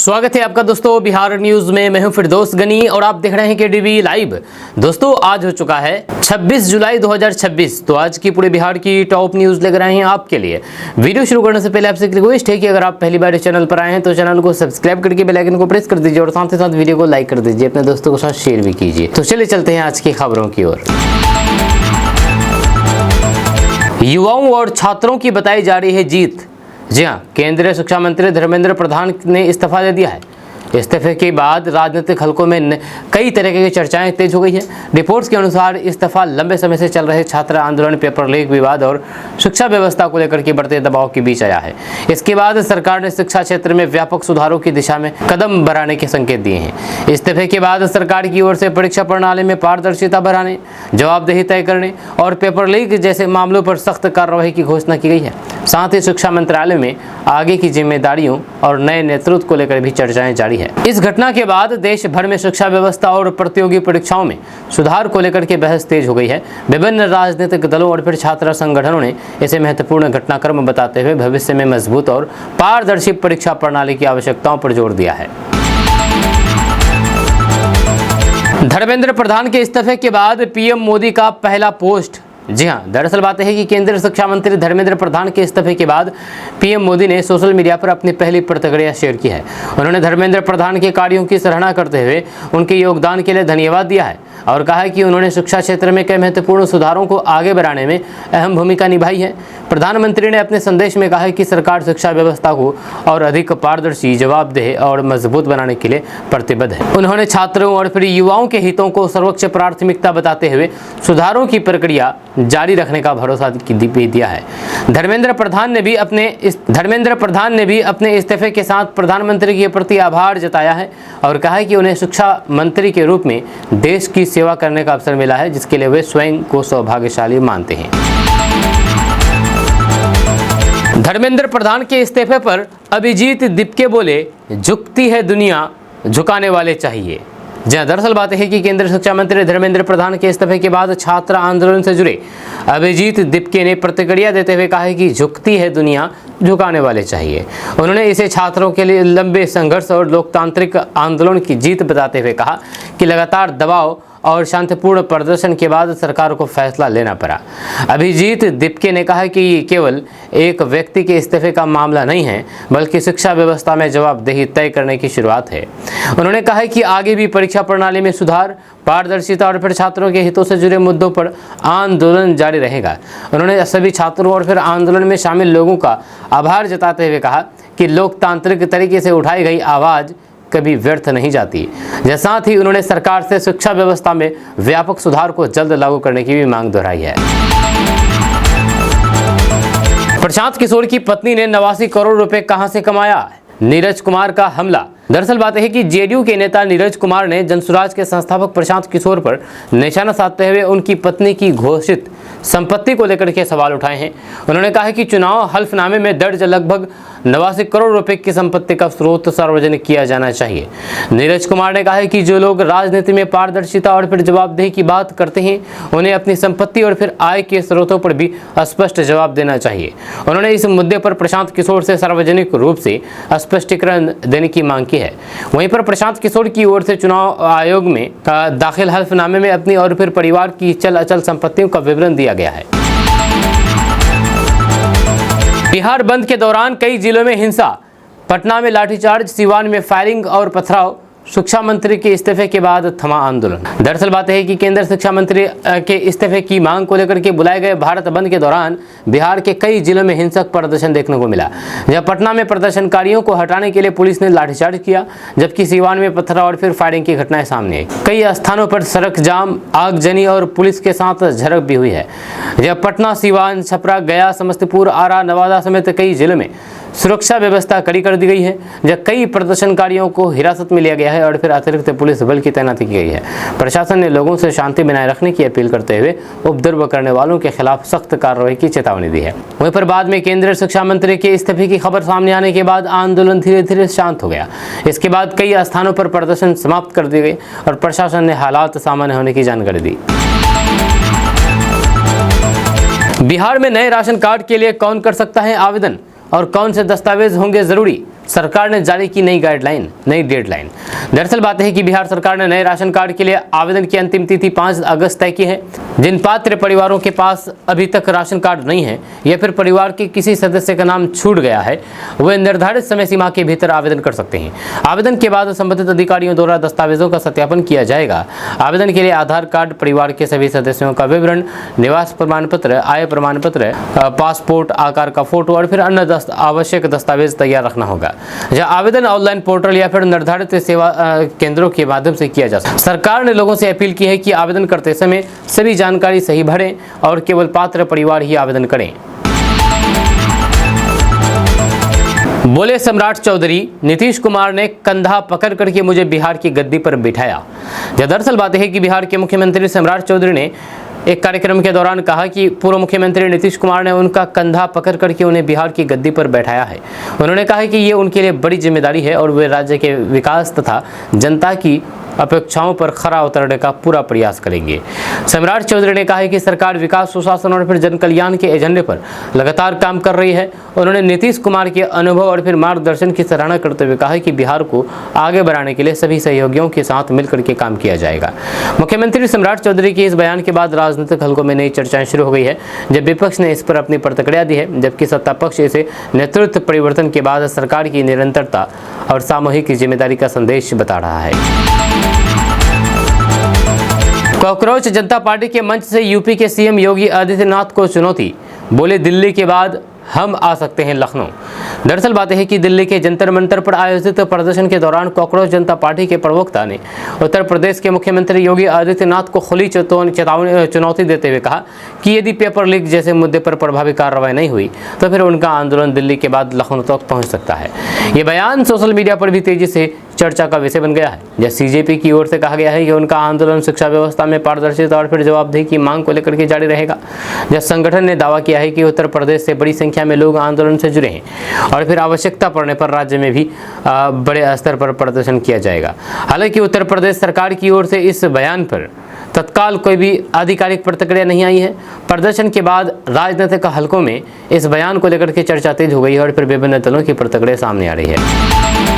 स्वागत है आपका दोस्तों बिहार न्यूज में। मैं हूं फिरदौस गनी और आप देख रहे हैं केडीवी लाइव। दोस्तों आज हो चुका है 26 जुलाई 2026। तो आज की पूरे बिहार की टॉप न्यूज लेकर आए हैं आपके लिए। वीडियो शुरू करने से पहले आपसे एक रिक्वेस्ट है कि अगर आप पहली बार इस चैनल पर आए हैं तो चैनल को सब्सक्राइब करके बेल आइकन को प्रेस कर दीजिए और साथ ही साथ वीडियो को लाइक कर दीजिए, अपने दोस्तों के साथ शेयर भी कीजिए। तो चलिए चलते हैं आज की खबरों की ओर। युवाओं और छात्रों की बताई जा रही है जीत। जी हाँ, केंद्रीय शिक्षा मंत्री धर्मेंद्र प्रधान ने इस्तीफा दे दिया है। इस्तीफे के बाद राजनीतिक हलकों में कई तरह की चर्चाएं तेज हो गई है। रिपोर्ट्स के अनुसार इस्तीफा लंबे समय से चल रहे छात्र आंदोलन, पेपर लीक विवाद और शिक्षा व्यवस्था को लेकर के बढ़ते दबाव के बीच आया है। इसके बाद सरकार ने शिक्षा क्षेत्र में व्यापक सुधारों की दिशा में कदम बढ़ाने के संकेत दिए हैं। इस्तीफे के बाद सरकार की ओर से परीक्षा प्रणाली में पारदर्शिता बढ़ाने, जवाबदेही तय करने और पेपर लीक जैसे मामलों पर सख्त कार्रवाई की घोषणा की गई है। साथ ही शिक्षा मंत्रालय में आगे की जिम्मेदारियों और नए नेतृत्व को लेकर भी चर्चाएं जारी है। इस घटना के बाद देश भर में शिक्षा व्यवस्था और प्रतियोगी परीक्षाओं में सुधार को लेकर के बहस तेज हो गई है। विभिन्न राजनीतिक दलों और फिर छात्र संगठनों ने इसे महत्वपूर्ण घटनाक्रम बताते हुए भविष्य में मजबूत और पारदर्शी परीक्षा प्रणाली की आवश्यकताओं पर जोर दिया है। धर्मेंद्र प्रधान के इस्तीफे के बाद पीएम मोदी का पहला पोस्ट। जी हाँ, दरअसल बात है कि केंद्रीय शिक्षा मंत्री धर्मेंद्र प्रधान के इस्तीफे के बाद पीएम मोदी ने सोशल मीडिया पर अपनी पहली प्रतिक्रिया शेयर की है। उन्होंने धर्मेंद्र प्रधान के कार्यों की सराहना करते हुए उनके योगदान के लिए धन्यवाद दिया है और कहा है कि उन्होंने शिक्षा क्षेत्र में कई महत्वपूर्ण सुधारों को आगे बढ़ाने में अहम भूमिका निभाई है। प्रधानमंत्री ने अपने संदेश में कहा है कि सरकार शिक्षा व्यवस्था को और अधिक पारदर्शी, जवाबदेह और मजबूत बनाने के लिए प्रतिबद्ध है। उन्होंने छात्रों और फिर युवाओं के हितों को सर्वोच्च प्राथमिकता बताते हुए सुधारों की प्रक्रिया जारी रखने का भरोसा भी दिया है। धर्मेंद्र प्रधान ने भी अपने इस्तीफे के साथ प्रधानमंत्री के प्रति आभार जताया है और कहा है कि उन्हें शिक्षा मंत्री के रूप में देश की सेवा करने का अवसर मिला है, जिसके लिए वे स्वयं को सौभाग्यशाली मानते हैं। धर्मेंद्र प्रधान के इस्तीफे पर अभिजीत दीपके बोले, झुकती है दुनिया, झुकाने वाले चाहिए। जहाँ दरअसल बात है कि केंद्रीय शिक्षा मंत्री धर्मेंद्र प्रधान के इस्तीफे के बाद छात्र आंदोलन से जुड़े अभिजीत दीपके ने प्रतिक्रिया देते हुए कहा है कि झुकती है दुनिया, झुकाने वाले चाहिए। उन्होंने इसे छात्रों के लिए लंबे संघर्ष और लोकतांत्रिक आंदोलन की जीत बताते हुए कहा कि लगातार दबाव और शांतिपूर्ण प्रदर्शन के बाद सरकार को फैसला लेना पड़ा। अभिजीत दीपके ने कहा कि ये केवल एक व्यक्ति के इस्तीफे का मामला नहीं है, बल्कि शिक्षा व्यवस्था में जवाबदेही तय करने की शुरुआत है। उन्होंने कहा है कि आगे भी परीक्षा प्रणाली में सुधार, पारदर्शिता और फिर छात्रों के हितों से जुड़े मुद्दों पर आंदोलन जारी रहेगा। उन्होंने सभी छात्रों और फिर आंदोलन में शामिल लोगों का आभार जताते हुए कहा कि लोकतांत्रिक तरीके से उठाई गई आवाज़ कभी व्यर्थ नहीं जाती। साथ ही उन्होंने सरकार से शिक्षा व्यवस्था में व्यापक सुधार को जल्द लागू करने की भी मांग दोहराई है। प्रशांत किशोर की पत्नी ने 89 करोड़ रुपए कहां से कमाया, नीरज कुमार का हमला। दरअसल बात है कि जेडीयू के नेता नीरज कुमार ने जनसुराज के संस्थापक प्रशांत किशोर पर निशाना साधते हुए उनकी पत्नी की घोषित संपत्ति को लेकर के सवाल उठाए हैं। उन्होंने कहा है कि चुनाव हल्फनामे में दर्ज लगभग 89 करोड़ रुपए की संपत्ति का स्रोत सार्वजनिक किया जाना चाहिए। नीरज कुमार ने कहा है कि जो लोग राजनीति में पारदर्शिता और फिर जवाबदेही की बात करते हैं, उन्हें अपनी संपत्ति और फिर आय के स्रोतों पर भी स्पष्ट जवाब देना चाहिए। उन्होंने इस मुद्दे पर प्रशांत किशोर से सार्वजनिक रूप से स्पष्टीकरण देने की मांग की है। वहीं पर प्रशांत किशोर की ओर से चुनाव आयोग में दाखिल हल्फनामे में अपनी और फिर परिवार की चल अचल संपत्तियों का विवरण दिया गया है। बिहार बंद के दौरान कई जिलों में हिंसा, पटना में लाठीचार्ज, सीवान में फायरिंग और पथराव। शिक्षा मंत्री के इस्तीफे के बाद थमा आंदोलन। दरअसल बात है कि केंद्रीय शिक्षा मंत्री के इस्तीफे की मांग को लेकर के बुलाए गए भारत बंद के दौरान बिहार के कई जिलों में हिंसक प्रदर्शन देखने को मिला। जहां पटना में प्रदर्शनकारियों को हटाने के लिए पुलिस ने लाठीचार्ज किया, जबकि सीवान में पथराव और फिर फायरिंग की घटनाएं सामने आई। कई स्थानों पर सड़क जाम, आगजनी और पुलिस के साथ झड़प भी हुई है। जब पटना, सीवान, छपरा, गया, समस्तीपुर, आरा, नवादा समेत कई जिलों में सुरक्षा व्यवस्था कड़ी कर दी गई है, जब कई प्रदर्शनकारियों को हिरासत में लिया गया है और फिर अतिरिक्त पुलिस बल की तैनाती की गई है। प्रशासन ने लोगों से शांति बनाए रखने की अपील करते हुए उपद्रव करने वालों के खिलाफ सख्त कार्रवाई की चेतावनी दी है। वहीं पर बाद में केंद्रीय शिक्षा मंत्री के इस्तीफे की खबर सामने आने के बाद आंदोलन धीरे धीरे शांत हो गया। इसके बाद कई स्थानों पर प्रदर्शन समाप्त कर दिए गए और प्रशासन ने हालात सामान्य होने की जानकारी दी। बिहार में नए राशन कार्ड के लिए कौन कर सकता है आवेदन और कौन से दस्तावेज होंगे जरूरी, सरकार ने जारी की नई गाइडलाइन, नई डेडलाइन। दरअसल बात है कि बिहार सरकार ने नए राशन कार्ड के लिए आवेदन की अंतिम तिथि 5 अगस्त तय की है। जिन पात्र परिवारों के पास अभी तक राशन कार्ड नहीं है या फिर परिवार के किसी सदस्य का नाम छूट गया है, वे निर्धारित समय सीमा के भीतर आवेदन कर सकते हैं। आवेदन के बाद संबंधित अधिकारियों द्वारा दस्तावेजों का सत्यापन किया जाएगा। आवेदन के लिए आधार कार्ड, परिवार के सभी सदस्यों का विवरण, निवास प्रमाण पत्र, आय प्रमाण पत्र, पासपोर्ट आकार का फोटो और फिर अन्य आवश्यक दस्तावेज तैयार रखना होगा। यह आवेदन ऑनलाइन पोर्टल या फिर निर्धारित सेवा केंद्रों के माध्यम से किया जा सकता है। सरकार ने लोगों से अपील की है कि आवेदन करते समय सभी जानकारी सही भरें और केवल पात्र परिवार ही आवेदन करें। बोले सम्राट चौधरी, नीतीश कुमार ने कंधा पकड़ करके मुझे बिहार की गद्दी पर बिठाया। दरअसल बात है कि बिहार के मुख्यमंत्री सम्राट चौधरी ने एक कार्यक्रम के दौरान कहा कि पूर्व मुख्यमंत्री नीतीश कुमार ने उनका कंधा पकड़ करके उन्हें बिहार की गद्दी पर बैठाया है। उन्होंने कहा कि ये उनके लिए बड़ी जिम्मेदारी है और वे राज्य के विकास तथा जनता की अपेक्षाओं पर खरा उतरने का पूरा प्रयास करेंगे। सम्राट चौधरी ने कहा है कि सरकार विकास, सुशासन और फिर जन कल्याण के एजेंडे पर लगातार काम कर रही है। उन्होंने नीतीश कुमार के अनुभव और फिर मार्गदर्शन की सराहना करते हुए कहा है कि बिहार को आगे बढ़ाने के लिए सभी सहयोगियों के साथ मिलकर के काम किया जाएगा। मुख्यमंत्री सम्राट चौधरी के इस बयान के बाद राजनीतिक हलकों में नई चर्चाएं शुरू हो गई है। जब विपक्ष ने इस पर अपनी प्रतिक्रिया दी है, जबकि सत्ता पक्ष इसे नेतृत्व परिवर्तन के बाद सरकार की निरंतरता और सामूहिक जिम्मेदारी का संदेश बता रहा है। कॉकरोच जनता पार्टी के मंच से यूपी के सीएम योगी आदित्यनाथ को चुनौती, बोले दिल्ली के बाद हम आ सकते हैं लखनऊ। दरअसल बात है कि दिल्ली के जंतर मंतर पर आयोजित प्रदर्शन के दौरान कॉकरोच जनता पार्टी के प्रवक्ता ने उत्तर प्रदेश के मुख्यमंत्री योगी आदित्यनाथ को खुली चुनौती देते हुए कहा कि यदि पेपर लीक जैसे मुद्दे पर प्रभावी कार्रवाई नहीं हुई तो फिर उनका आंदोलन दिल्ली के बाद लखनऊ तक पहुंच सकता है। ये बयान सोशल मीडिया पर भी तेजी से चर्चा का विषय बन गया है। जब सीजेपी की ओर से कहा गया है कि उनका आंदोलन शिक्षा व्यवस्था में पारदर्शिता और फिर जवाबदेही की मांग को लेकर के जारी रहेगा। जब संगठन ने दावा किया है कि उत्तर प्रदेश से बड़ी संख्या में लोग आंदोलन से जुड़े हैं और फिर आवश्यकता पड़ने पर राज्य में भी बड़े स्तर पर प्रदर्शन किया जाएगा। हालांकि उत्तर प्रदेश सरकार की ओर से इस बयान पर तत्काल कोई भी आधिकारिक प्रतिक्रिया नहीं आई है। प्रदर्शन के बाद राजनीतिक हलकों में इस बयान को लेकर के चर्चा तेज हो गई है और फिर विभिन्न दलों की प्रतिक्रिया सामने आ रही है।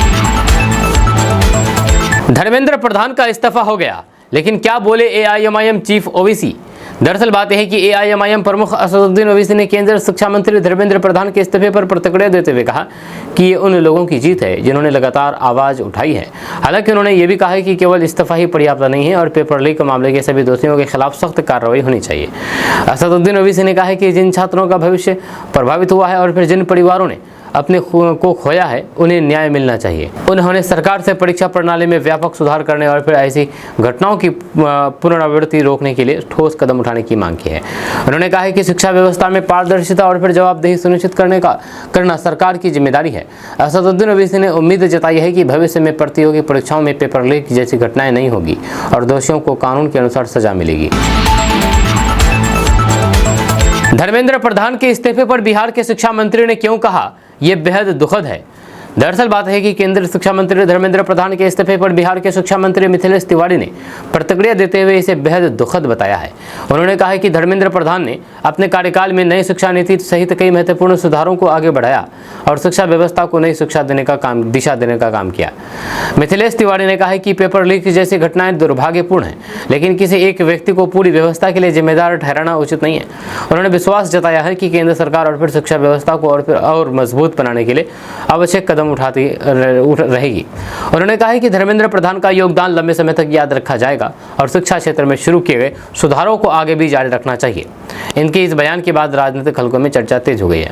धर्मेंद्र प्रधान का इस्तीफा हो गया, लेकिन क्या बोले एआईएमआईएम चीफ ओवैसी। दरअसल बात है कि एआईएमआईएम प्रमुख असदुद्दीन ओवैसी ने केंद्रीय शिक्षा मंत्री धर्मेंद्र प्रधान के इस्तीफे पर प्रतिक्रिया देते हुए कहा कि ये उन लोगों की जीत है जिन्होंने लगातार आवाज उठाई है। हालांकि उन्होंने ये भी कहा है कि केवल इस्तीफा ही पर्याप्त नहीं है और पेपर लीक मामले के सभी दोषियों के खिलाफ सख्त कार्रवाई होनी चाहिए। असदुद्दीन ओवैसी ने कहा है कि जिन छात्रों का भविष्य प्रभावित हुआ है और फिर जिन परिवारों ने अपने को खोया है, उन्हें न्याय मिलना चाहिए। उन्होंने सरकार से परीक्षा प्रणाली में व्यापक सुधार करने और फिर ऐसी घटनाओं की पुनरावृत्ति रोकने के लिए ठोस कदम उठाने की मांग की है। उन्होंने कहा है कि शिक्षा व्यवस्था में पारदर्शिता और फिर जवाबदेही सुनिश्चित करना सरकार की जिम्मेदारी है। असदुद्दीन ओवैसी ने उम्मीद जताई है कि भविष्य में प्रतियोगी परीक्षाओं में पेपर लीक जैसी घटनाएं नहीं होगी और दोषियों को कानून के अनुसार सजा मिलेगी। धर्मेंद्र प्रधान के इस्तीफे पर बिहार के शिक्षा मंत्री ने क्यों कहा, यह बेहद दुखद है। दरअसल बात है कि केंद्रीय शिक्षा मंत्री धर्मेंद्र प्रधान के इस्तीफे पर बिहार के शिक्षा मंत्री मिथिलेश तिवारी ने प्रतिक्रिया देते हुए इसे बेहद दुखद बताया है। उन्होंने कहा है कि धर्मेंद्र प्रधान ने अपने कार्यकाल में नई शिक्षा नीति सहित कई महत्वपूर्ण सुधारों को आगे बढ़ाया और शिक्षा व्यवस्था को नई शिक्षा दिशा देने का काम किया। मिथिलेश तिवारी ने कहा है कि पेपर लीक जैसी घटनाएं दुर्भाग्यपूर्ण हैं, लेकिन किसी एक व्यक्ति को पूरी व्यवस्था के लिए जिम्मेदार ठहराना उचित नहीं है। उन्होंने विश्वास जताया है कि केंद्र सरकार और फिर शिक्षा व्यवस्था को और मजबूत बनाने के लिए आवश्यक कदम उठाती रहेगी। उन्होंने कहा है कि धर्मेंद्र प्रधान का योगदान लंबे समय तक याद रखा जाएगा और शिक्षा क्षेत्र में शुरू किए गए सुधारों को आगे भी जारी रखना चाहिए। इनके इस बयान के बाद राजनीतिक हलकों में चर्चा तेज हो गई है।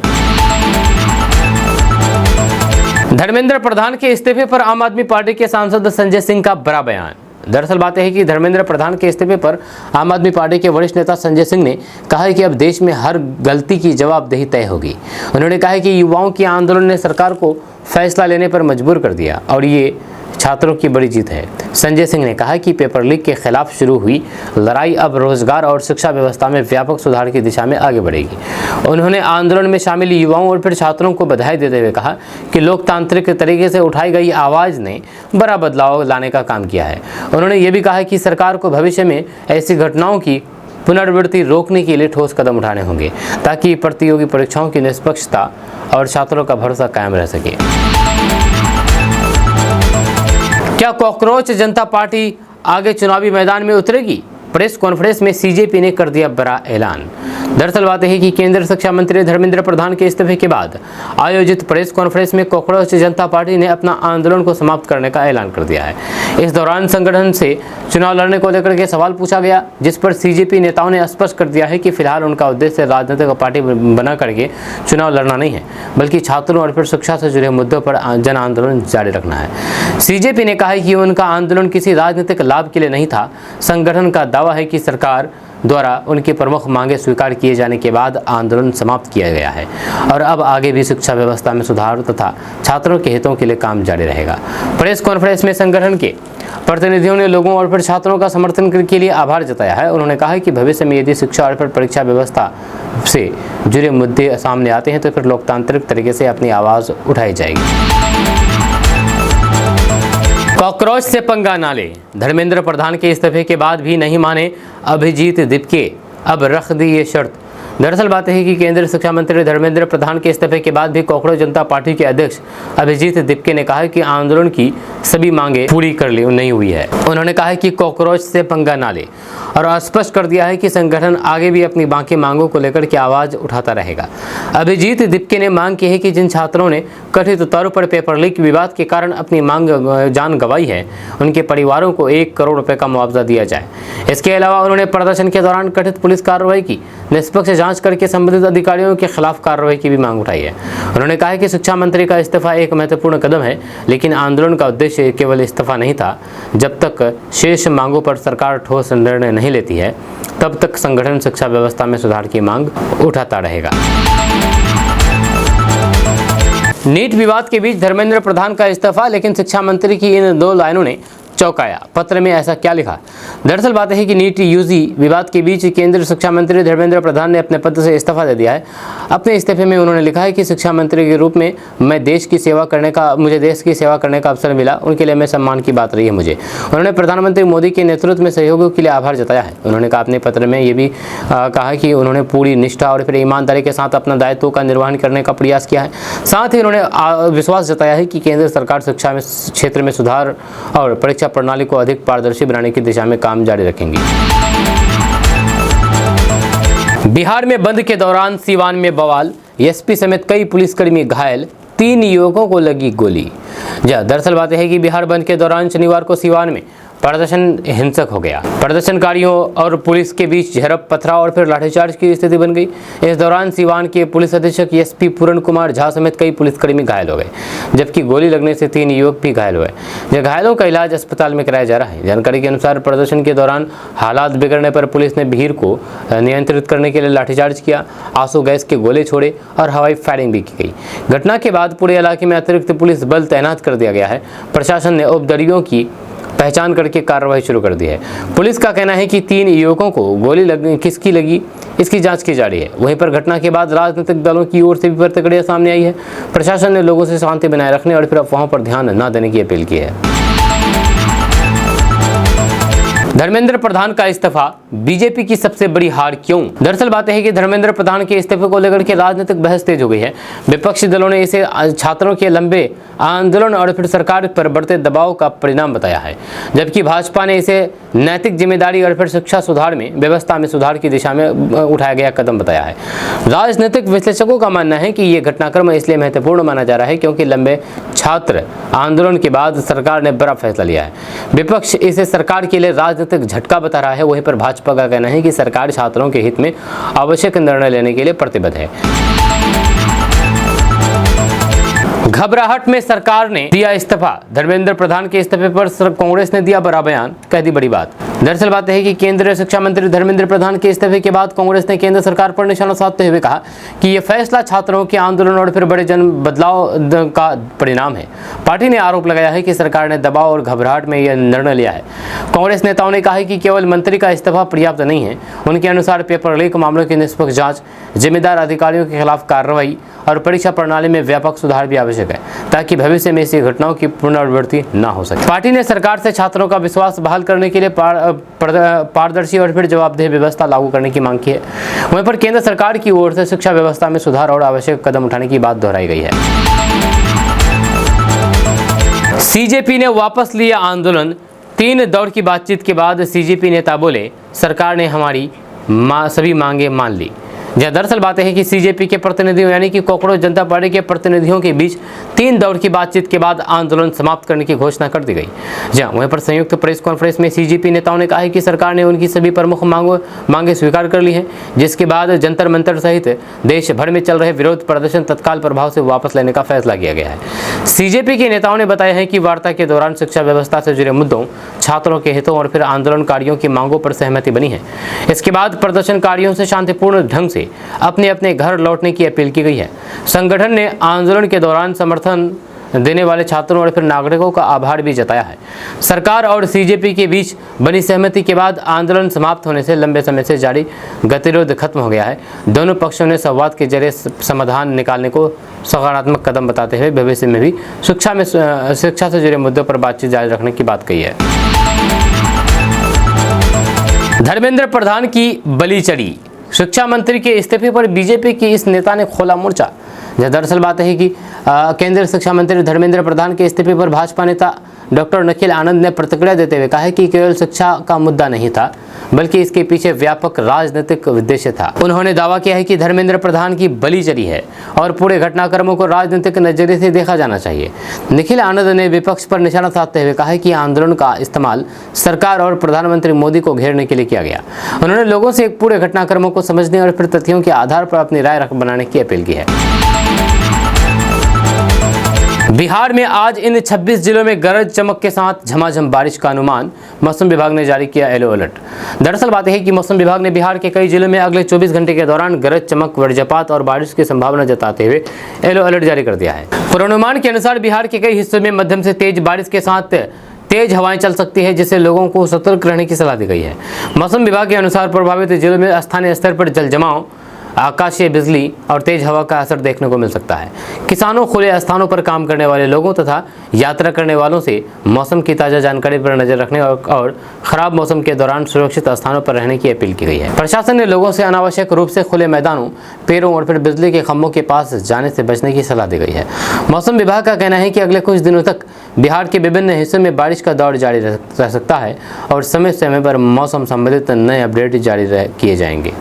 धर्मेंद्र प्रधान के इस्तीफे पर आम आदमी पार्टी के सांसद संजय सिंह का बड़ा बयान। दरअसल बात है कि धर्मेंद्र प्रधान के इस्तीफे पर आम आदमी पार्टी के वरिष्ठ नेता संजय सिंह ने कहा है कि अब देश में हर गलती की जवाबदेही तय होगी। उन्होंने कहा है कि युवाओं के आंदोलन ने सरकार को फैसला लेने पर मजबूर कर दिया और ये छात्रों की बड़ी जीत है। संजय सिंह ने कहा कि पेपर लीक के खिलाफ शुरू हुई लड़ाई अब रोजगार और शिक्षा व्यवस्था में व्यापक सुधार की दिशा में आगे बढ़ेगी। उन्होंने आंदोलन में शामिल युवाओं और फिर छात्रों को बधाई देते हुए कहा कि लोकतांत्रिक तरीके से उठाई गई आवाज़ ने बड़ा बदलाव लाने का काम किया है। उन्होंने ये भी कहा कि सरकार को भविष्य में ऐसी घटनाओं की पुनरावृत्ति रोकने के लिए ठोस कदम उठाने होंगे ताकि प्रतियोगी परीक्षाओं की निष्पक्षता और छात्रों का भरोसा कायम रह सके। क्या कॉकरोच जनता पार्टी आगे चुनावी मैदान में उतरेगी? प्रेस कॉन्फ्रेंस में सीजेपी ने कर दिया बड़ा ऐलान। दरअसल बात है कि केंद्रीय शिक्षा मंत्री धर्मेंद्र प्रधान के इस्तीफे के बाद आयोजित प्रेस कॉन्फ्रेंस में कॉकरोच जनता पार्टी ने अपना आंदोलन को समाप्त करने का ऐलान कर दिया है। इस दौरान संगठन से चुनाव लड़ने को लेकर के सवाल पूछा गया, जिस पर सीजेपी नेताओं ने स्पष्ट कर दिया है कि फिलहाल उनका उद्देश्य राजनीतिक पार्टी बना करके चुनाव लड़ना नहीं है, बल्कि छात्रों और फिर शिक्षा से जुड़े मुद्दों पर जन आंदोलन जारी रखना है। सीजेपी ने कहा है कि उनका आंदोलन किसी राजनीतिक लाभ के लिए नहीं था। संगठन का दावा है कि सरकार द्वारा उनकी प्रमुख मांगे स्वीकार किए जाने के बाद आंदोलन समाप्त किया गया है और अब आगे भी शिक्षा व्यवस्था में सुधार तथा छात्रों के हितों के लिए काम जारी रहेगा। प्रेस कॉन्फ्रेंस में संगठन के प्रतिनिधियों ने लोगों और फिर छात्रों का समर्थन के लिए आभार जताया है। उन्होंने कहा है कि भविष्य में यदि शिक्षा और फिर परीक्षा व्यवस्था से जुड़े मुद्दे सामने आते हैं तो फिर लोकतांत्रिक तरीके से अपनी आवाज़ उठाई जाएगी। कॉकरोच से पंगा ना ले, धर्मेंद्र प्रधान के इस्तीफे के बाद भी नहीं माने अभिजीत दिपके, अब रख दी ये शर्त। दरअसल बात है कि केंद्रीय शिक्षा मंत्री धर्मेंद्र प्रधान के इस्तीफे के बाद भी कॉकरोच जनता पार्टी के अध्यक्ष अभिजीत दिपके ने कहा कि आंदोलन की सभी मांगे पूरी कर ली नहीं हुई है। उन्होंने कहा कि कॉकरोच से पंगा ना ले और स्पष्ट कर दिया है कि संगठन आगे भी अपनी बाकी मांगों को लेकर के आवाज उठाता रहेगा। अभिजीत दिपके ने मांग की है कि जिन छात्रों ने कथित तौर पर पेपर लीक विवाद के कारण अपनी मांग जान गंवाई है, उनके परिवारों को 1 करोड़ रुपए का मुआवजा दिया जाए। इसके अलावा उन्होंने प्रदर्शन के दौरान कथित पुलिस कार्रवाई की निष्पक्ष जांच करके संबंधित अधिकारियों के खिलाफ कार्रवाई की भी मांग उठाई है। उन्होंने कहा कि शिक्षा मंत्री का इस्तीफा एक महत्वपूर्ण कदम है, लेकिन आंदोलन का उद्देश्य केवल इस्तीफा नहीं था। जब तक शेष मांगों पर सरकार ठोस निर्णय नहीं लेती है, तब तक संगठन शिक्षा व्यवस्था में सुधार की मांग उठाता रहेगा। नीट विवाद के बीच धर्मेंद्र प्रधान का इस्तीफा, लेकिन शिक्षा मंत्री की इन 2 लाइनों ने चौंकाया। पत्र में ऐसा क्या लिखा? दरअसल बात है कि नीट यूजी विवाद के बीच केंद्रीय शिक्षा मंत्री धर्मेंद्र प्रधान ने अपने पद से इस्तीफा दे दिया है। अपने इस्तीफे में उन्होंने लिखा है कि शिक्षा मंत्री के रूप में मुझे देश की सेवा करने का अवसर मिला, उनके लिए मैं सम्मान की बात रही है मुझे। उन्होंने प्रधानमंत्री मोदी के नेतृत्व में सहयोग के लिए आभार जताया है। उन्होंने कहा अपने पत्र में ये भी कहा कि उन्होंने पूरी निष्ठा और फिर ईमानदारी के साथ अपना दायित्व का निर्वहन करने का प्रयास किया है। साथ ही उन्होंने विश्वास जताया है कि केंद्र सरकार शिक्षा में क्षेत्र में सुधार और परीक्षा प्रणाली को अधिक पारदर्शी बनाने की दिशा में काम जारी रखेंगी। बिहार में बंद के दौरान सीवान में बवाल, एसपी समेत कई पुलिसकर्मी घायल, 3 युवकों को लगी गोली। दरअसल बात है कि बिहार बंद के दौरान शनिवार को सीवान में प्रदर्शन हिंसक हो गया। प्रदर्शनकारियों और पुलिस के बीच झड़प, पथराव और फिर लाठीचार्ज की स्थिति बन गई। इस दौरान सीवान के पुलिस अधीक्षक एसपी पूरण कुमार झा समेत कई पुलिसकर्मी घायल हो गए, जबकि गोली लगने से 3 युवक भी घायल हुए। घायलों का इलाज अस्पताल में कराया जा रहा है। जानकारी के अनुसार प्रदर्शन के दौरान हालात बिगड़ने पर पुलिस ने भीड़ को नियंत्रित करने के लिए लाठीचार्ज किया, आंसू गैस के गोले छोड़े और हवाई फायरिंग भी की गई। घटना के बाद पूरे इलाके में अतिरिक्त पुलिस बल तैनात कर दिया गया है। प्रशासन ने उपद्रवियों की पहचान करके कार्रवाई शुरू कर दी है। पुलिस का कहना है कि 3 युवकों को गोली किसकी लगी, इसकी जांच की जा रही है। वहीं पर घटना के बाद राजनीतिक दलों की ओर से भी प्रतिक्रिया सामने आई है। प्रशासन ने लोगों से शांति बनाए रखने और फिर अफवाहों पर ध्यान न देने की अपील की है। धर्मेंद्र प्रधान का इस्तीफा, बीजेपी की सबसे बड़ी हार क्यों? दरअसल बात है कि धर्मेंद्र प्रधान के इस्तीफे को लेकर के राजनीतिक बहस तेज हो गई है। विपक्षी दलों ने इसे छात्रों के लंबे आंदोलन और फिर सरकार पर बढ़ते दबाव का परिणाम बताया है, जबकि भाजपा ने इसे नैतिक जिम्मेदारी और फिर शिक्षा सुधार में व्यवस्था में सुधार की दिशा में उठाया गया कदम बताया है। राजनीतिक विश्लेषकों का मानना है कि ये घटनाक्रम इसलिए महत्वपूर्ण माना जा रहा है क्योंकि लंबे छात्र आंदोलन के बाद सरकार ने बड़ा फैसला लिया है। विपक्ष इसे सरकार के लिए राजनीतिक झटका बता रहा है। वहीं पर भाजपा का कहना है कि सरकार छात्रों के हित में आवश्यक निर्णय लेने के लिए प्रतिबद्ध है। घबराहट में सरकार ने दिया इस्तीफा, धर्मेंद्र प्रधान के इस्तीफे पर कांग्रेस ने दिया बड़ा बयान, कह दी बड़ी बात। दरअसल बात है कि केंद्रीय शिक्षा मंत्री धर्मेंद्र प्रधान के इस्तीफे के बाद कांग्रेस ने केंद्र सरकार पर निशाना साधते हुए कहा कि यह फैसला छात्रों के आंदोलन और फिर बड़े जन बदलाव का परिणाम है। पार्टी ने आरोप लगाया है कि सरकार ने दबाव और घबराहट में यह निर्णय लिया है। कांग्रेस नेताओं ने कहा है कि केवल मंत्री का इस्तीफा पर्याप्त नहीं है। उनके अनुसार पेपर लीक मामलों की निष्पक्ष जांच, जिम्मेदार अधिकारियों के खिलाफ कार्रवाई और परीक्षा प्रणाली में व्यापक सुधार भी आवश्यक है, ताकि भविष्य में ऐसी घटनाओं की पुनरावृत्ति न हो सके। पार्टी ने सरकार से छात्रों का विश्वास बहाल करने के लिए पारदर्शी और फिर जवाबदेह व्यवस्था लागू करने की मांग की है। वहीं पर केंद्र सरकार की ओर से शिक्षा व्यवस्था में सुधार और आवश्यक कदम उठाने की बात दोहराई गई है। सीजेपी ने वापस लिया आंदोलन, 3 दौर की बातचीत के बाद सीजेपी नेता बोले सरकार ने हमारी सभी मांगे मान ली। जहाँ दरअसल बात है कि सीजेपी के प्रतिनिधियों यानी कि कॉकरोच जनता पार्टी के प्रतिनिधियों के बीच 3 दौर की बातचीत के बाद आंदोलन समाप्त करने की घोषणा कर दी गई। जहाँ वहीं पर संयुक्त प्रेस कॉन्फ्रेंस में सीजेपी नेताओं ने कहा है कि सरकार ने उनकी सभी प्रमुख मांगे स्वीकार कर ली हैं, जिसके बाद जंतर मंतर सहित देश भर में चल रहे विरोध प्रदर्शन तत्काल प्रभाव से वापस लेने का फैसला किया गया है। सीजेपी के नेताओं ने बताया है कि वार्ता के दौरान शिक्षा व्यवस्था से जुड़े मुद्दों, छात्रों के हितों और फिर आंदोलनकारियों की मांगों पर सहमति बनी है। इसके बाद प्रदर्शनकारियों से शांतिपूर्ण ढंग से अपने अपने घर लौटने की अपील की गई है। संगठन ने आंदोलन के दौरान समर्थन देने वाले छात्रों और फिर नागरिकों का आभार भी जताया है। सरकार और सीजेपी के बीच बनी सहमति के बाद आंदोलन समाप्त होने से लंबे समय से जारी गतिरोध खत्म हो गया है। दोनों पक्षों ने संवाद के जरिए समाधान निकालने को सकारात्मक कदम बताते हुए भविष्य में भी शिक्षा से जुड़े मुद्दों पर बातचीत जारी रखने की बात कही है। धर्मेंद्र प्रधान की बलि चढ़ी, शिक्षा मंत्री के इस्तीफे पर बीजेपी की इस नेता ने खोला मोर्चा। दरअसल बात है कि केंद्रीय शिक्षा मंत्री धर्मेंद्र प्रधान के इस्तीफे पर भाजपा नेता डॉक्टर निखिल आनंद ने प्रतिक्रिया देते हुए कहा है कि केवल शिक्षा का मुद्दा नहीं था, बल्कि इसके पीछे व्यापक राजनीतिक उद्देश्य था। उन्होंने दावा किया है कि धर्मेंद्र प्रधान की बलि चढ़ी है और पूरे घटनाक्रमों को राजनीतिक नजरिए से देखा जाना चाहिए। निखिल आनंद ने विपक्ष पर निशाना साधते हुए कहा है कि आंदोलन का इस्तेमाल सरकार और प्रधानमंत्री मोदी को घेरने के लिए किया गया। उन्होंने लोगों से पूरे घटनाक्रमों को समझने और फिर तथ्यों के आधार पर अपनी राय बनाने की अपील की है। बिहार में आज इन 26 जिलों में गरज चमक के साथ झमाझम बारिश का अनुमान, मौसम विभाग ने जारी किया येलो अलर्ट। दरअसल बात है कि मौसम विभाग ने बिहार के कई जिलों में अगले 24 घंटे के दौरान गरज चमक, वज्रपात और बारिश की संभावना जताते हुए येलो अलर्ट जारी कर दिया है। पूर्वानुमान के अनुसार बिहार के कई हिस्सों में मध्यम से तेज बारिश के साथ तेज हवाएं चल सकती है, जिससे लोगों को सतर्क रहने की सलाह दी गई है। मौसम विभाग के अनुसार प्रभावित जिलों में स्थानीय स्तर पर जल जमाव, आकाशीय बिजली और तेज हवा का असर देखने को मिल सकता है। किसानों, खुले स्थानों पर काम करने वाले लोगों तथा यात्रा करने वालों से मौसम की ताज़ा जानकारी पर नजर रखने और खराब मौसम के दौरान सुरक्षित स्थानों पर रहने की अपील की गई है। प्रशासन ने लोगों से अनावश्यक रूप से खुले मैदानों, पेड़ों और फिर बिजली के खंभों के पास जाने से बचने की सलाह दी गई है। मौसम विभाग का कहना है कि अगले कुछ दिनों तक बिहार के विभिन्न हिस्सों में बारिश का दौर जारी रह सकता है और समय समय पर मौसम संबंधित नए अपडेट जारी किए जाएंगे।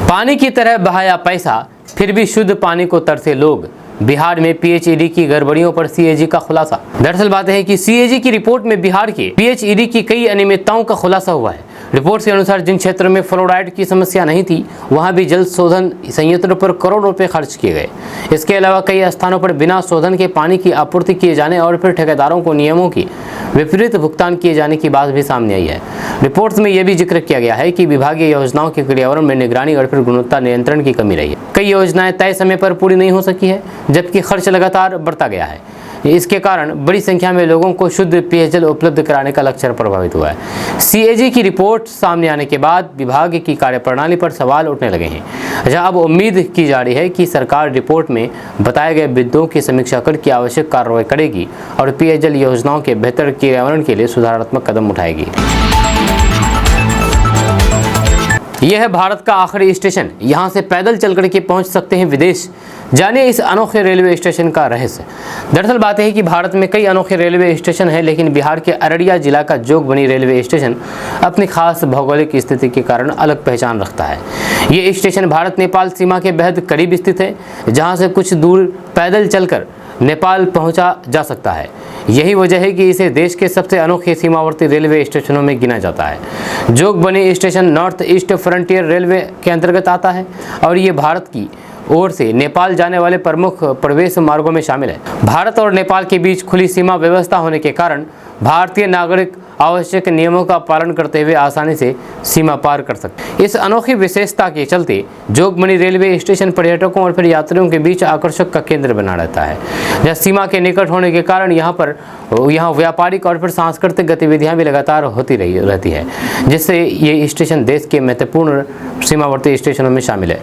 पानी की तरह बहाया पैसा, फिर भी शुद्ध पानी को तरसे लोग, बिहार में पीएचईडी की गड़बड़ियों पर सीएजी का खुलासा। दरअसल बात है कि सीएजी की रिपोर्ट में बिहार के पीएचईडी की कई अनियमितताओं का खुलासा हुआ है। रिपोर्ट के अनुसार जिन क्षेत्रों में फ्लोराइड की समस्या नहीं थी, वहां भी जल शोधन संयंत्रों पर करोड़ों रुपए खर्च किए गए। इसके अलावा कई स्थानों पर बिना शोधन के पानी की आपूर्ति किए जाने और फिर ठेकेदारों को नियमों की विपरीत भुगतान किए जाने की बात भी सामने आई है। रिपोर्ट में यह भी जिक्र किया गया है कि विभागीय योजनाओं के क्रियान्वयन में निगरानी और फिर गुणवत्ता नियंत्रण की कमी रही है। कई योजनाएं तय समय पर पूरी नहीं हो सकी है, जबकि खर्च लगातार बढ़ता गया है। इसके कारण बड़ी संख्या में लोगों को शुद्ध पेयजल उपलब्ध कराने का लक्ष्य प्रभावित हुआ है। सीएजी की रिपोर्ट सामने आने के बाद विभाग की कार्यप्रणाली पर सवाल उठने लगे हैं, जहां अब उम्मीद की जा रही है कि सरकार रिपोर्ट में बताए गए बिंदुओं की समीक्षा करके आवश्यक कार्रवाई करेगी और पेयजल योजनाओं के बेहतर क्रियान्वयन के लिए सुधारात्मक कदम उठाएगी। यह है भारत का आखिरी स्टेशन, यहाँ से पैदल चलकर के पहुँच सकते हैं विदेश। जानिए इस अनोखे रेलवे स्टेशन का रहस्य। दरअसल बात है कि भारत में कई अनोखे रेलवे स्टेशन हैं, लेकिन बिहार के अररिया जिला का जोगबनी रेलवे स्टेशन अपनी खास भौगोलिक स्थिति के कारण अलग पहचान रखता है। ये स्टेशन भारत नेपाल सीमा के बेहद करीब स्थित है, जहाँ से कुछ दूर पैदल चलकर नेपाल पहुंचा जा सकता है। यही वजह है कि इसे देश के सबसे अनोखे सीमावर्ती रेलवे स्टेशनों में गिना जाता है। Jogbani station north east frontier railway के अंतर्गत आता है और ये भारत की ओर से नेपाल जाने वाले प्रमुख प्रवेश मार्गों में शामिल है। भारत और नेपाल के बीच खुली सीमा व्यवस्था होने के कारण भारतीय नागरिक आवश्यक नियमों का पालन करते हुए आसानी से सीमा पार कर सकते हैं। इस अनोखी विशेषता के चलते जोगबनी रेलवे स्टेशन पर्यटकों और फिर यात्रियों के बीच आकर्षक का केंद्र बना रहता है। जहाँ सीमा के निकट होने के कारण यहाँ व्यापारिक और फिर सांस्कृतिक गतिविधियाँ भी लगातार होती रहती है, जिससे ये स्टेशन देश के महत्वपूर्ण सीमावर्ती स्टेशनों में शामिल है।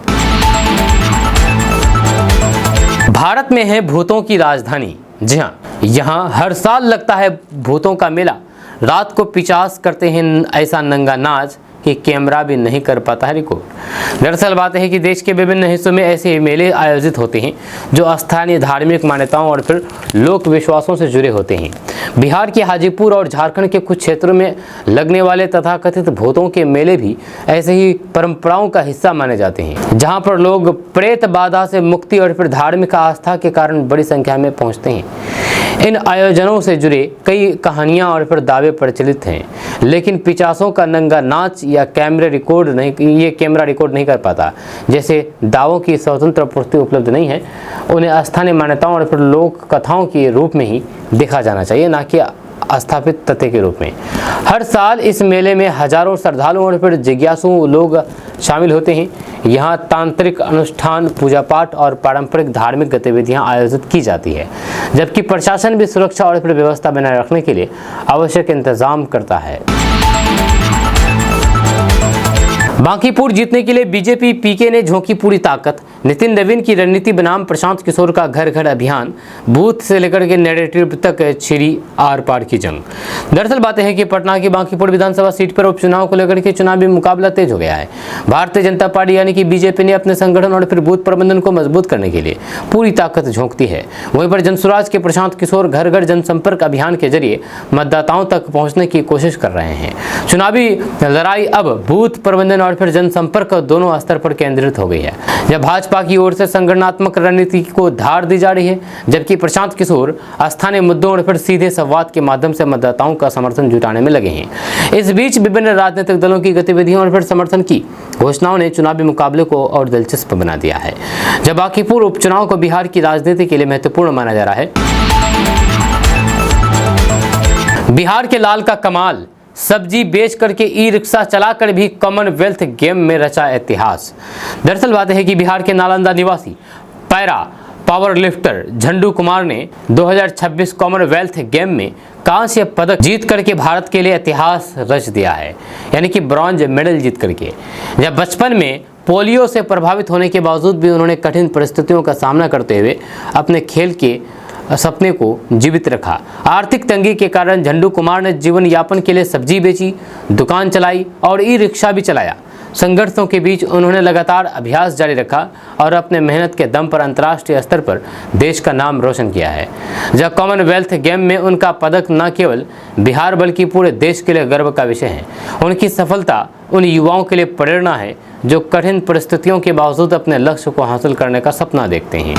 भारत में है भूतों की राजधानी। जी हाँ, यहाँ हर साल लगता है भूतों का मेला। रात को पिचास करते हैं ऐसा नंगा नाच, कि कैमरा भी नहीं कर पाता है रिकॉर्ड। दरअसल बात है कि देश के विभिन्न हिस्सों में ऐसे मेले आयोजित होते हैं जो स्थानीय धार्मिक मान्यताओं और फिर लोक विश्वासों से जुड़े होते हैं। बिहार के हाजीपुर और झारखंड के कुछ क्षेत्रों में लगने वाले तथाकथित भूतों के मेले भी ऐसे ही परंपराओं का हिस्सा माने जाते हैं, जहां पर लोग प्रेत बाधा से मुक्ति और फिर धार्मिक आस्था के कारण बड़ी संख्या में पहुंचते हैं। इन आयोजनों से जुड़े कई कहानियां और फिर दावे प्रचलित हैं, लेकिन पिचासों का नंगा नाच या कैमरा रिकॉर्ड नहीं कर पाता। जैसे दावों की स्वतंत्र पूर्ति उपलब्ध नहीं है, उन्हें स्थानीय मान्यताओं और फिर लोक कथाओं के रूप में ही देखा जाना चाहिए, ना कि स्थापित तथ्य के रूप में। हर साल इस मेले में हजारों श्रद्धालु और फिर जिज्ञासु लोग शामिल होते हैं। यहाँ तांत्रिक अनुष्ठान, पूजा पाठ और पारंपरिक धार्मिक गतिविधियां आयोजित की जाती है, जबकि प्रशासन भी सुरक्षा और फिर व्यवस्था बनाए रखने के लिए आवश्यक इंतजाम करता है। बांकीपुर जीतने के लिए बीजेपी पीके ने झोंकी पूरी ताकत। नितिन नवीन की रणनीति बनाम प्रशांत किशोर का घर घर अभियान, बूथ से लेकर के नैरेटिव तक छिड़ी आर पार की जंग। दरअसल बात है कि पटना की बांकीपुर विधानसभा सीट पर उपचुनाव को लेकर के चुनावी मुकाबला तेज हो गया है। भारतीय जनता पार्टी यानी कि बीजेपी ने अपने संगठन और फिर बूथ प्रबंधन को मजबूत करने के लिए पूरी ताकत झोंकती है। वहीं पर जनसुराज के प्रशांत किशोर घर घर जनसंपर्क अभियान के जरिए मतदाताओं तक पहुंचने की कोशिश कर रहे हैं। चुनावी लड़ाई अब बूथ प्रबंधन और फिर जनसंपर्क दोनों स्तर पर केंद्रित हो गई है। जब भाजपा की ओर से संगठनात्मक रणनीति को धार दी जा रही है, जबकि प्रशांत किशोर स्थानीय मुद्दों और फिर सीधे संवाद के माध्यम से मतदाताओं का समर्थन जुटाने में लगे हैं। इस बीच विभिन्न राजनीतिक दलों की गतिविधियों और फिर समर्थन की घोषणाओं ने चुनावी मुकाबले को और दिलचस्प बना दिया है। जब बांकीपुर उपचुनाव को बिहार की राजनीति के लिए महत्वपूर्ण माना जा रहा है। बिहार के लाल का कमाल, सब्जी बेच करके ई रिक्शा चलाकर भी कॉमनवेल्थ गेम में रचा इतिहास। दरअसल बात है कि बिहार के नालंदा निवासी पैरा पावर लिफ्टर झंडू कुमार ने 2026 कॉमनवेल्थ गेम में कांस्य पदक जीत करके भारत के लिए इतिहास रच दिया है, यानी कि ब्रॉन्ज मेडल जीत करके। जब बचपन में पोलियो से प्रभावित होने के बावजूद भी उन्होंने कठिन परिस्थितियों का सामना करते हुए अपने खेल के सपने को जीवित रखा। आर्थिक तंगी के कारण झंडू कुमार ने जीवन यापन के लिए सब्जी बेची, दुकान चलाई और ई रिक्शा भी चलाया। संघर्षों के बीच उन्होंने लगातार अभ्यास जारी रखा और अपने मेहनत के दम पर अंतर्राष्ट्रीय स्तर पर देश का नाम रोशन किया है। जब कॉमनवेल्थ गेम में उनका पदक न केवल बिहार बल्कि पूरे देश के लिए गर्व का विषय है। उनकी सफलता उन युवाओं के लिए प्रेरणा है जो कठिन परिस्थितियों के बावजूद अपने लक्ष्य को हासिल करने का सपना देखते हैं।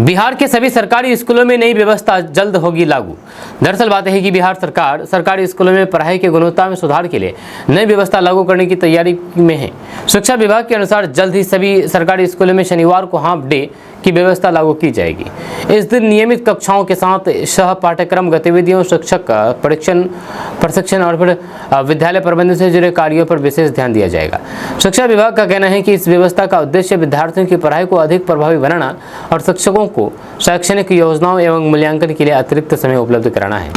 बिहार के सभी सरकारी स्कूलों में नई व्यवस्था जल्द होगी लागू। दरअसल बात है कि बिहार सरकार सरकारी स्कूलों में पढ़ाई की गुणवत्ता में सुधार के लिए नई व्यवस्था लागू करने की तैयारी में है। शिक्षा विभाग के अनुसार जल्द ही सभी सरकारी स्कूलों में शनिवार को हाफ डे की व्यवस्था लागू की जाएगी। इस दिन नियमित कक्षाओं के साथ सह पाठ्यक्रम गतिविधियों, शिक्षक प्रशिक्षण और फिर विद्यालय प्रबंधन से जुड़े कार्यों पर विशेष ध्यान दिया जाएगा। शिक्षा विभाग का कहना है कि इस व्यवस्था का उद्देश्य विद्यार्थियों की पढ़ाई को अधिक प्रभावी बनाना और शिक्षकों को शैक्षणिक योजनाओं एवं मूल्यांकन के लिए अतिरिक्त समय उपलब्ध कराना है।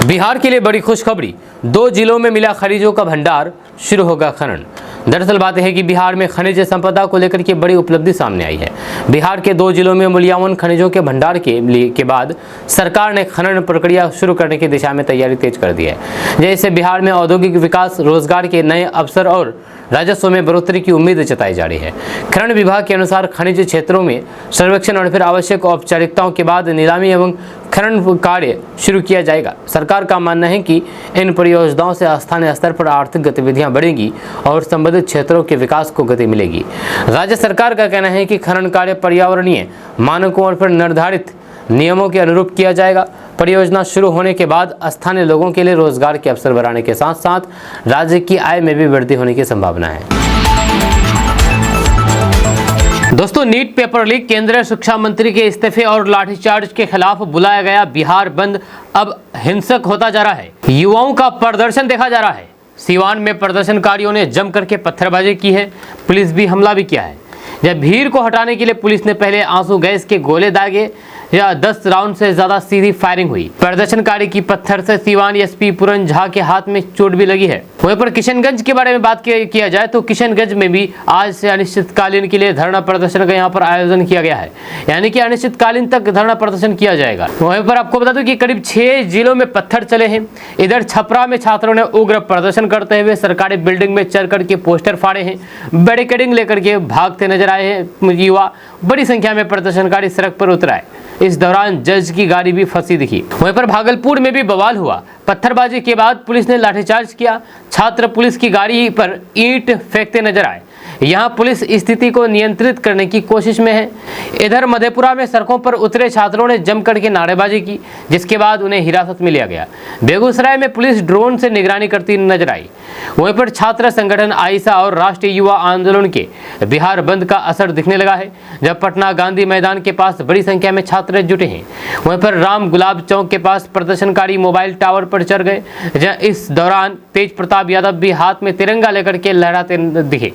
बिहार के लिए बड़ी खुशखबरी, 2 जिलों में मिला खनिजों का भंडार, शुरू होगा खनन। दरअसल बात है कि बिहार में खनिज संपदा को लेकर के बड़ी उपलब्धि सामने आई है। बिहार के 2 जिलों में मूल्यवान खनिजों के भंडार के बाद सरकार ने खनन प्रक्रिया शुरू करने की दिशा में तैयारी तेज कर दी है। जैसे बिहार में औद्योगिक विकास, रोजगार के नए अवसर और राजस्व में बढ़ोतरी की उम्मीद जताई जा रही है। खनन विभाग के अनुसार खनिज क्षेत्रों में सर्वेक्षण और फिर आवश्यक औपचारिकताओं के बाद नीलामी एवं खनन कार्य शुरू किया जाएगा। सरकार का मानना है कि इन परियोजनाओं से स्थानीय स्तर पर आर्थिक गतिविधियां बढ़ेंगी और संबंधित क्षेत्रों के विकास को गति मिलेगी। राज्य सरकार का कहना है कि खनन कार्य पर्यावरणीय मानकों और फिर निर्धारित नियमों के अनुरूप किया जाएगा। परियोजना शुरू होने के बाद स्थानीय लोगों के लिए रोजगार के अवसर बढ़ाने के साथ साथ राज्य की आय में भी वृद्धि होने की संभावना है। दोस्तों, नीट पेपर लीक, केंद्रीय शिक्षा मंत्री के इस्तीफे और लाठीचार्ज के खिलाफ बुलाया गया बिहार बंद अब हिंसक होता जा रहा है। युवाओं का प्रदर्शन देखा जा रहा है। सीवान में प्रदर्शनकारियों ने जम करके पत्थरबाजी की है, पुलिस भी हमला भी किया है। जब भीड़ को हटाने के लिए पुलिस ने पहले आंसू गैस के गोले दागे, या 10 राउंड से ज्यादा सीधी फायरिंग हुई। प्रदर्शनकारी की पत्थर से सीवान एसपी पूरन झा के हाथ में चोट भी लगी है। वहीं पर किशनगंज के बारे में बात किया जाए तो किशनगंज में भी आज से अनिश्चितकालीन के लिए धरना प्रदर्शन का यहाँ पर आयोजन किया गया है, यानी कि अनिश्चितकालीन तक धरना प्रदर्शन किया जाएगा। वहीं पर आपको बता दूं कि करीब 6 जिलों में पत्थर चले हैं। इधर छपरा में छात्रों ने उग्र प्रदर्शन करते हुए सरकारी बिल्डिंग में चढ़ करके पोस्टर फाड़े हैं, बैरिकेडिंग लेकर के भागते नजर आए हैं युवा। बड़ी संख्या में प्रदर्शनकारी सड़क पर उतर आए। इस दौरान जज की गाड़ी भी फंसी दिखी। वहीं पर भागलपुर में भी बवाल हुआ। पत्थरबाजी के बाद पुलिस ने लाठीचार्ज किया। छात्र पुलिस की गाड़ी पर ईंट फेंकते नजर आए। यहां पुलिस स्थिति को नियंत्रित करने की कोशिश में है। इधर मधेपुरा में सड़कों पर उतरे छात्रों ने जमकर के नारेबाजी की, जिसके बाद उन्हें हिरासत में लिया गया। बेगूसराय में पुलिस ड्रोन से निगरानी करती नजर आई। वहीं पर छात्र संगठन आइसा और राष्ट्रीय युवा आंदोलन के बिहार बंद का असर दिखने लगा है, जब पटना गांधी मैदान के पास बड़ी संख्या में छात्र जुटे हैं। वहीं पर राम गुलाब चौक के पास प्रदर्शनकारी मोबाइल टावर पर चढ़ गए, जहां इस दौरान तेज प्रताप यादव भी हाथ में तिरंगा लेकर के लहराते दिखे।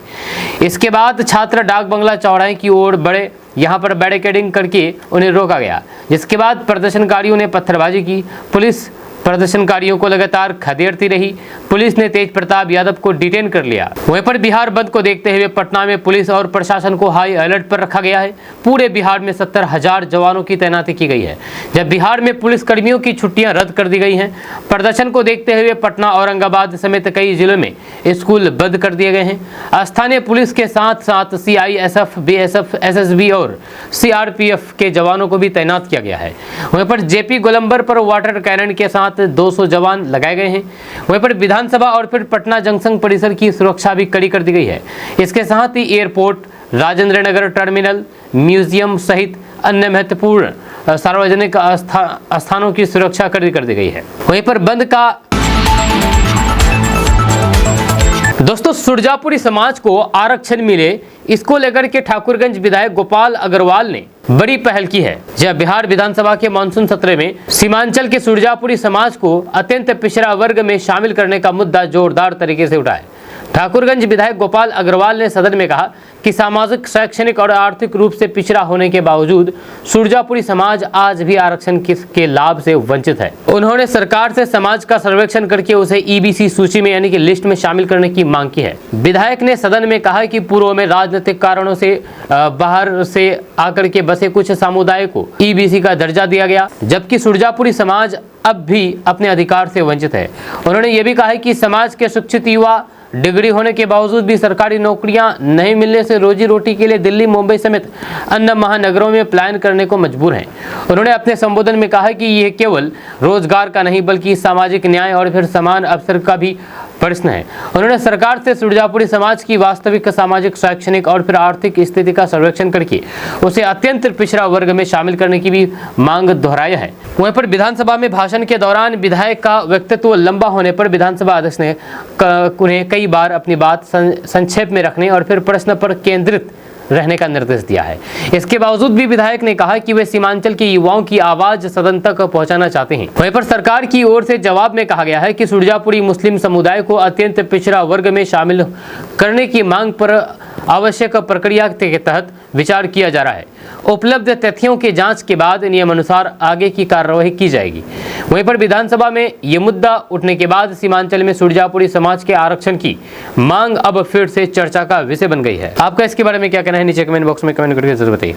इसके बाद छात्र डाक बंगला चौराहे की ओर बढ़े। यहां पर बैरिकेडिंग करके उन्हें रोका गया, जिसके बाद प्रदर्शनकारियों ने पत्थरबाजी की। पुलिस प्रदर्शनकारियों को लगातार खदेड़ती रही। पुलिस ने तेज प्रताप यादव को डिटेन कर लिया। वहीं पर बिहार बंद को देखते हुए पटना में पुलिस और प्रशासन को हाई अलर्ट पर रखा गया है। पूरे बिहार में 70,000 जवानों की तैनाती की गई है, जब बिहार में पुलिस कर्मियों की छुट्टियां रद्द कर दी गई हैं। प्रदर्शन को देखते हुए पटना, औरंगाबाद समेत कई जिलों में स्कूल बंद कर दिए गए हैं। स्थानीय पुलिस के साथ साथ CISF, BSF, SSB और CRPF के जवानों को भी तैनात किया गया है। वहीं पर JP गोलंबर पर वाटर कैनन के साथ 200 जवान लगाए गए हैं। वहीं पर विधानसभा और फिर पटना जंक्शन परिसर की सुरक्षा भी कड़ी कर दी गई है। इसके साथ ही airport, Rajendra Nagar terminal, museum सहित अन्य महत्वपूर्ण सार्वजनिक स्थानों की सुरक्षा कड़ी कर दी गई है। वहीं पर बंद का दोस्तों सुरजापुरी समाज को आरक्षण मिले, इसको लेकर के ठाकुरगंज विधायक गोपाल अग्रवाल ने बड़ी पहल की है। जब बिहार विधानसभा के मानसून सत्र में सीमांचल के सुरजापुरी समाज को अत्यंत पिछड़ा वर्ग में शामिल करने का मुद्दा जोरदार तरीके से उठा है। ठाकुरगंज विधायक गोपाल अग्रवाल ने सदन में कहा कि सामाजिक, शैक्षणिक और आर्थिक रूप से पिछड़ा होने के बावजूद सुरजापुरी समाज आज भी आरक्षण के लाभ से वंचित है। उन्होंने सरकार से समाज का सर्वेक्षण करके उसे EBC सूची में यानी कि लिस्ट में शामिल करने की मांग की है। विधायक ने सदन में कहा कि पूर्व में राजनीतिक कारणों से बाहर से आकर के बसे कुछ समुदाय को EBC का दर्जा दिया गया, जबकि सुरजापुरी समाज अब भी अपने अधिकार से वंचित है। उन्होंने ये भी कहा कि समाज के शिक्षित युवा डिग्री होने के बावजूद भी सरकारी नौकरियां नहीं मिलने से रोजी रोटी के लिए दिल्ली, मुंबई समेत अन्य महानगरों में पलायन करने को मजबूर हैं। उन्होंने अपने संबोधन में कहा कि यह केवल रोजगार का नहीं बल्कि सामाजिक न्याय और फिर समान अवसर का भी प्रश्न है। उन्होंने सरकार से सुरजापुरी समाज की वास्तविक सामाजिक, शैक्षणिक और फिर आर्थिक स्थिति का सर्वेक्षण करके उसे अत्यंत पिछड़ा वर्ग में शामिल करने की भी मांग दोहराया है। वहीं पर विधानसभा में भाषण के दौरान विधायक का व्यक्तित्व लंबा होने पर विधानसभा अध्यक्ष ने उन्हें कई बार अपनी बात संक्षेप में रखने और फिर प्रश्न पर केंद्रित रहने का निर्देश दिया है। इसके बावजूद भी विधायक ने कहा कि वे सीमांचल के युवाओं की आवाज सदन तक पहुंचाना चाहते हैं। वहीं पर सरकार की ओर से जवाब में कहा गया है कि सुरजापुरी मुस्लिम समुदाय को अत्यंत पिछड़ा वर्ग में शामिल करने की मांग पर आवश्यक प्रक्रिया के तहत विचार किया जा रहा है। उपलब्ध तथ्यों की जांच के बाद नियमानुसार आगे की कार्रवाई की जाएगी। वहीं पर विधानसभा में ये मुद्दा उठने के बाद सीमांचल में सुरजापुरी समाज के आरक्षण की मांग अब फिर से चर्चा का विषय बन गई है। आपका इसके बारे में क्या कहना है, नीचे कमेंट बॉक्स में कमेंट करके जरूर बताइए।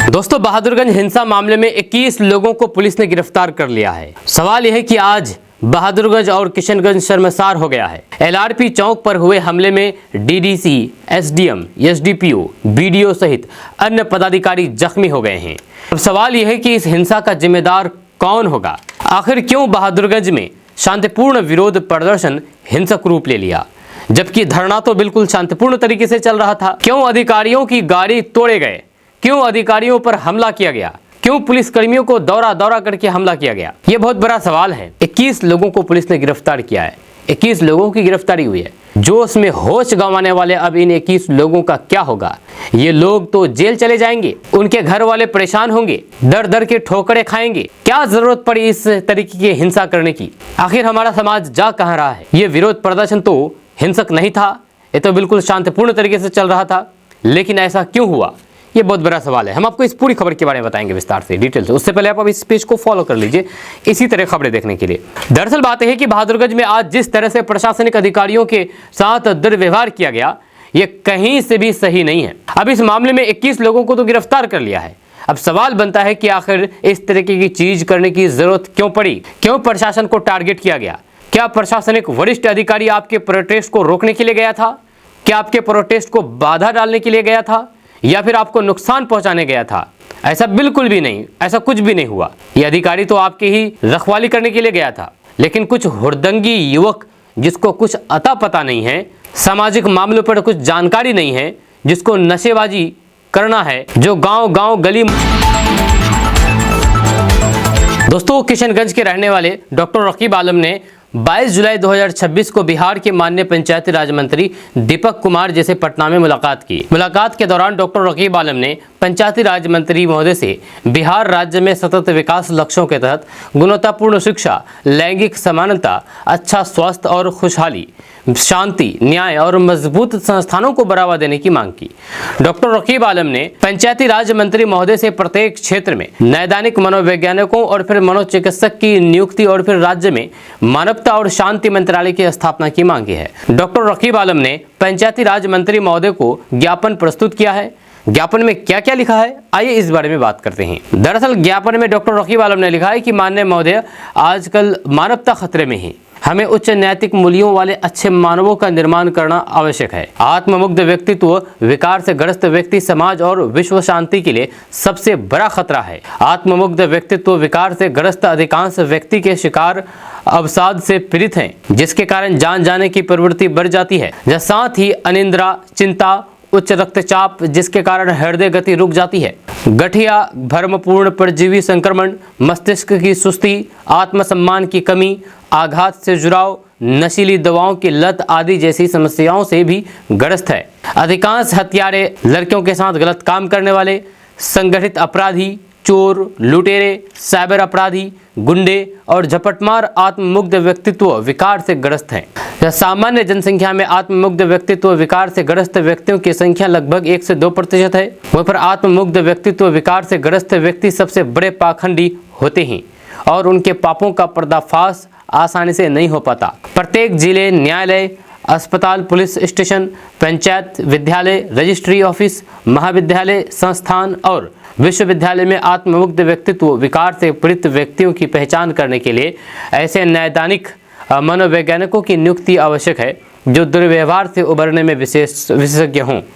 दोस्तों बहादुरगंज हिंसा मामले में 21 लोगों को पुलिस ने गिरफ्तार कर लिया है। सवाल यह है कि आज बहादुरगंज और किशनगंज शर्मसार हो गया है। LRP चौक पर हुए हमले में DDC, SDM, SDPO, BDO सहित अन्य पदाधिकारी जख्मी हो गए हैं। अब सवाल यह है कि इस हिंसा का जिम्मेदार कौन होगा? आखिर क्यों बहादुरगंज में शांतिपूर्ण विरोध प्रदर्शन हिंसक रूप ले लिया, जबकि धरना तो बिल्कुल शांतिपूर्ण तरीके से चल रहा था? क्यों अधिकारियों की गाड़ी तोड़े गए? क्यों अधिकारियों पर हमला किया गया? क्यों पुलिस कर्मियों को दौरा दौरा करके हमला किया गया? ये बहुत बड़ा सवाल है। 21 लोगों को पुलिस ने गिरफ्तार किया है। 21 लोगों की गिरफ्तारी हुई है। जोश में होश गंवाने वाले अब इन 21 लोगों का क्या होगा? ये लोग तो जेल चले जाएंगे, उनके घर वाले परेशान होंगे, दर दर के ठोकरें खाएंगे। क्या जरूरत पड़ी इस तरीके की हिंसा करने की? आखिर हमारा समाज जा कहाँ रहा है? ये विरोध प्रदर्शन तो हिंसक नहीं था, ये तो बिल्कुल शांतिपूर्ण तरीके से चल रहा था। लेकिन ऐसा क्यों हुआ? ये बहुत बड़ा सवाल है। हम आपको इस पूरी खबर के बारे में बताएंगे विस्तार से, डिटेल से। उससे पहले आप इस पेज को फॉलो कर लीजिए इसी तरह खबरें देखने के लिए। दरअसल बात है कि बहादुरगंज में आज जिस तरह से प्रशासनिक अधिकारियों के साथ दुर्व्यवहार किया गया, ये कहीं से भी सही नहीं है। अब इस मामले में 21 लोगों को तो गिरफ्तार कर लिया है। अब सवाल बनता है कि आखिर इस तरीके की चीज करने की जरूरत क्यों पड़ी, क्यों प्रशासन को टारगेट किया गया? क्या प्रशासनिक वरिष्ठ अधिकारी आपके प्रोटेस्ट को रोकने के लिए गया था? क्या आपके प्रोटेस्ट को बाधा डालने के लिए गया था, या फिर आपको नुकसान पहुंचाने गया था? ऐसा बिल्कुल भी नहीं, ऐसा कुछ भी नहीं हुआ। यह अधिकारी तो आपकी ही रखवाली करने के लिए गया था। लेकिन कुछ हुड़दंगी युवक जिसको कुछ अता पता नहीं है, सामाजिक मामलों पर कुछ जानकारी नहीं है, जिसको नशेबाजी करना है, जो गांव गली। दोस्तों, किशनगंज के रहने वाले डॉक्टर रकीब आलम ने 22 जुलाई 2026 को बिहार के माननीय पंचायती राज मंत्री दीपक कुमार जी से पटना में मुलाकात की। मुलाकात के दौरान डॉक्टर रकीब आलम ने पंचायती राज मंत्री महोदय से बिहार राज्य में सतत विकास लक्ष्यों के तहत गुणवत्तापूर्ण शिक्षा, लैंगिक समानता, अच्छा स्वास्थ्य और खुशहाली, शांति, न्याय और मजबूत संस्थानों को बढ़ावा देने की मांग की। डॉक्टर रकीब आलम ने पंचायती राज मंत्री महोदय से प्रत्येक क्षेत्र में नैदानिक मनोवैज्ञानिकों और फिर मनोचिकित्सक की नियुक्ति और फिर राज्य में मानवता और शांति मंत्रालय की स्थापना की मांग की है। डॉक्टर रकीब आलम ने पंचायती राज मंत्री महोदय को ज्ञापन प्रस्तुत किया है। ज्ञापन में क्या क्या लिखा है, आइए इस बारे में बात करते हैं। दरअसल ज्ञापन में डॉक्टर रकीब आलम ने लिखा है कि माननीय महोदय, आजकल मानवता खतरे में है। हमें उच्च नैतिक मूल्यों वाले अच्छे मानवों का निर्माण करना आवश्यक है। आत्ममुग्ध व्यक्तित्व विकार से ग्रस्त व्यक्ति समाज और विश्व शांति के लिए सबसे बड़ा खतरा है। आत्ममुग्ध व्यक्तित्व विकार से ग्रस्त अधिकांश व्यक्ति के शिकार अवसाद से पीड़ित हैं, जिसके कारण जान जाने की प्रवृत्ति बढ़ जाती है। साथ ही अनिद्रा, चिंता, उच्च रक्तचाप, जिसके कारण हृदय गति रुक जाती है, गठिया, भ्रमपूर्ण परजीवी संक्रमण, मस्तिष्क की सुस्ती, आत्मसम्मान की कमी, आघात से जुड़ाव, नशीली दवाओं की लत आदि जैसी समस्याओं से भी ग्रस्त है। अधिकांश हत्यारे, लड़कियों के साथ गलत काम करने वाले, संगठित अपराधी, चोर, लुटेरे, साइबर अपराधी, गुंडे और झपटमार आत्ममुग्ध व्यक्तित्व विकार से ग्रस्त हैं। सामान्य जनसंख्या में आत्ममुग्ध व्यक्तित्व विकार से ग्रस्त व्यक्तियों की संख्या लगभग 1 से 2% है। वहीं पर आत्ममुग्ध व्यक्तित्व विकार से ग्रस्त व्यक्ति सबसे बड़े पाखंडी होते हैं और उनके पापों का पर्दाफाश आसानी से नहीं हो पाता। प्रत्येक जिले, न्यायालय, अस्पताल, पुलिस स्टेशन, पंचायत, विद्यालय, रजिस्ट्री ऑफिस, महाविद्यालय, संस्थान और विश्वविद्यालय में आत्ममुग्ध व्यक्तित्व विकार से पीड़ित व्यक्तियों की पहचान करने के लिए ऐसे नैदानिक मनोवैज्ञानिकों की नियुक्ति आवश्यक है, जो दुर्व्यवहार से उबरने में विशेषज्ञ हों।